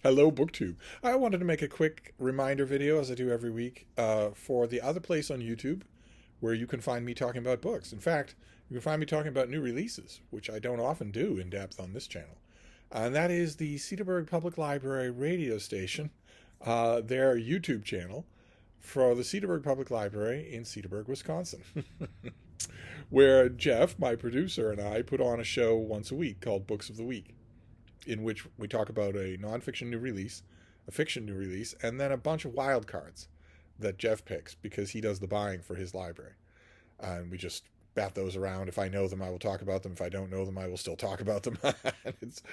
Hello, BookTube. I wanted to make a quick reminder video, as I do every week, for the other place on YouTube where you can find me talking about books. In fact, you can find me talking about new releases, which I don't often do in depth on this channel. And that is the Cedarburg Public Library radio station, their YouTube channel for the Cedarburg Public Library in Cedarburg, Wisconsin, where Jeff, my producer, and I put on a show once a week called Books of the Week, in which we talk about a nonfiction new release, a fiction new release, and then a bunch of wild cards that Jeff picks because he does the buying for his library. And we just bat those around. If I know them, I will talk about them. If I don't know them, I will still talk about them.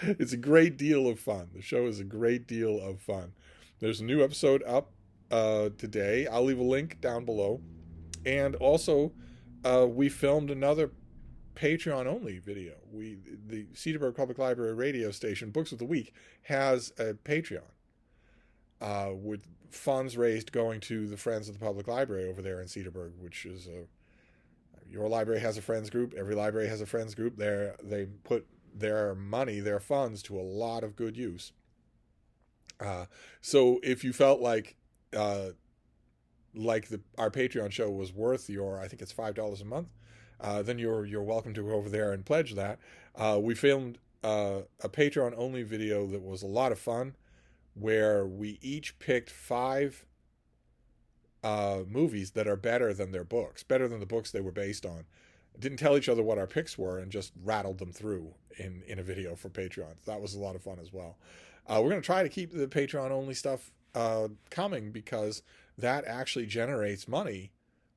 It's a great deal of fun. The show is a great deal of fun. There's a new episode up today. I'll leave a link down below. And also, we filmed another Patreon only video. The Cedarburg Public Library radio station, Books of the Week, has a Patreon with funds raised going to the Friends of the Public Library over there in Cedarburg, which is your library has a friends group. Every library has a friends group. They put their money, their funds, to a lot of good use. So if you felt like our Patreon show was worth I think it's $5 a month, then you're welcome to go over there and pledge that. We filmed a Patreon only video that was a lot of fun, where we each picked 5 movies that are better than their books, better than the books they were based on. Didn't tell each other what our picks were and just rattled them through in a video for Patreon. That was a lot of fun as well. We're going to try to keep the Patreon only stuff coming, because that actually generates money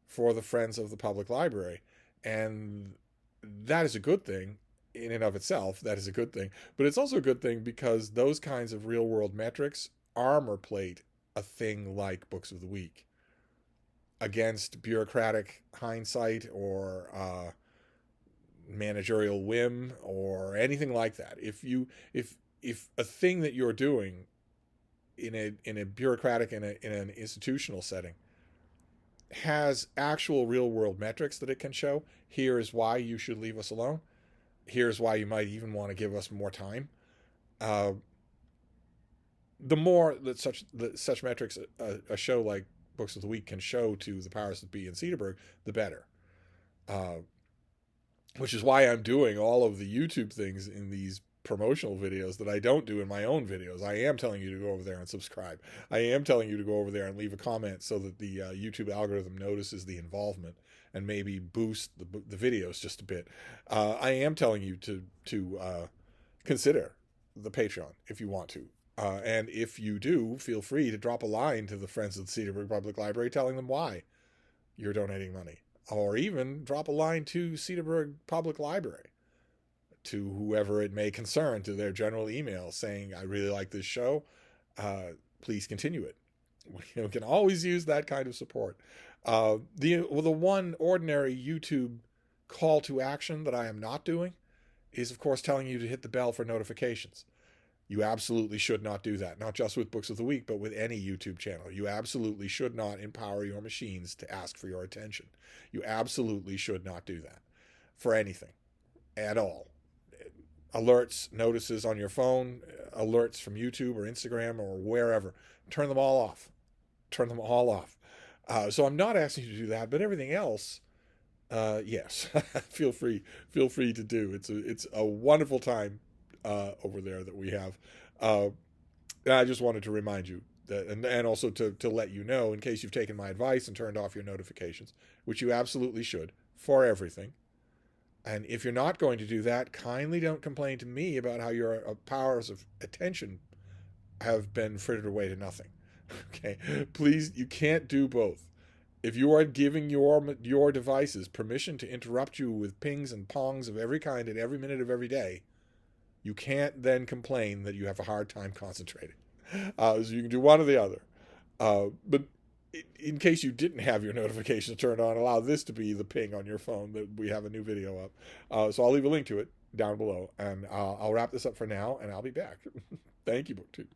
for the Friends of the Public Library. And that is a good thing in and of itself. That is a good thing. But it's also a good thing because those kinds of real world metrics armor plate a thing like Books of the Week against bureaucratic hindsight or managerial whim or anything like that. If a thing that you're doing in a bureaucratic, in an institutional setting, has actual real world metrics that it can show, here is why you should leave us alone. Here's why you might even want to give us more time. The more that such metrics a show like Books of the Week can show to the powers that be in Cedarburg, the better. Which is why I'm doing all of the YouTube things in these promotional videos that I don't do in my own videos. I am telling you to go over there and subscribe. I am telling you to go over there and leave a comment so that the YouTube algorithm notices the involvement and maybe boost the videos just a bit. I am telling you to consider the Patreon if you want to. And if you do, feel free to drop a line to the Friends of the Cedarburg Public Library telling them why you're donating money. Or even drop a line to Cedarburg Public Library, to whoever it may concern, to their general email saying, I really like this show. Please continue it. We can always use that kind of support. The one ordinary YouTube call to action that I am not doing is, of course, telling you to hit the bell for notifications. You absolutely should not do that, not just with Books of the Week, but with any YouTube channel. You absolutely should not empower your machines to ask for your attention. You absolutely should not do that for anything at all. Alerts, notices on your phone, alerts from YouTube or Instagram or wherever, turn them all off. Turn them all off. So I'm not asking you to do that, but everything else, yes, feel free to do. It's a wonderful time over there that we have. And I just wanted to remind you that, and also to let you know, in case you've taken my advice and turned off your notifications, which you absolutely should for everything. And if you're not going to do that, kindly don't complain to me about how your powers of attention have been frittered away to nothing. Okay, please, you can't do both. If you are giving your devices permission to interrupt you with pings and pongs of every kind at every minute of every day, you can't then complain that you have a hard time concentrating. So you can do one or the other. But in case you didn't have your notifications turned on, allow this to be the ping on your phone that we have a new video up. So I'll leave a link to it down below. And I'll wrap this up for now, and I'll be back. Thank you, BookTube.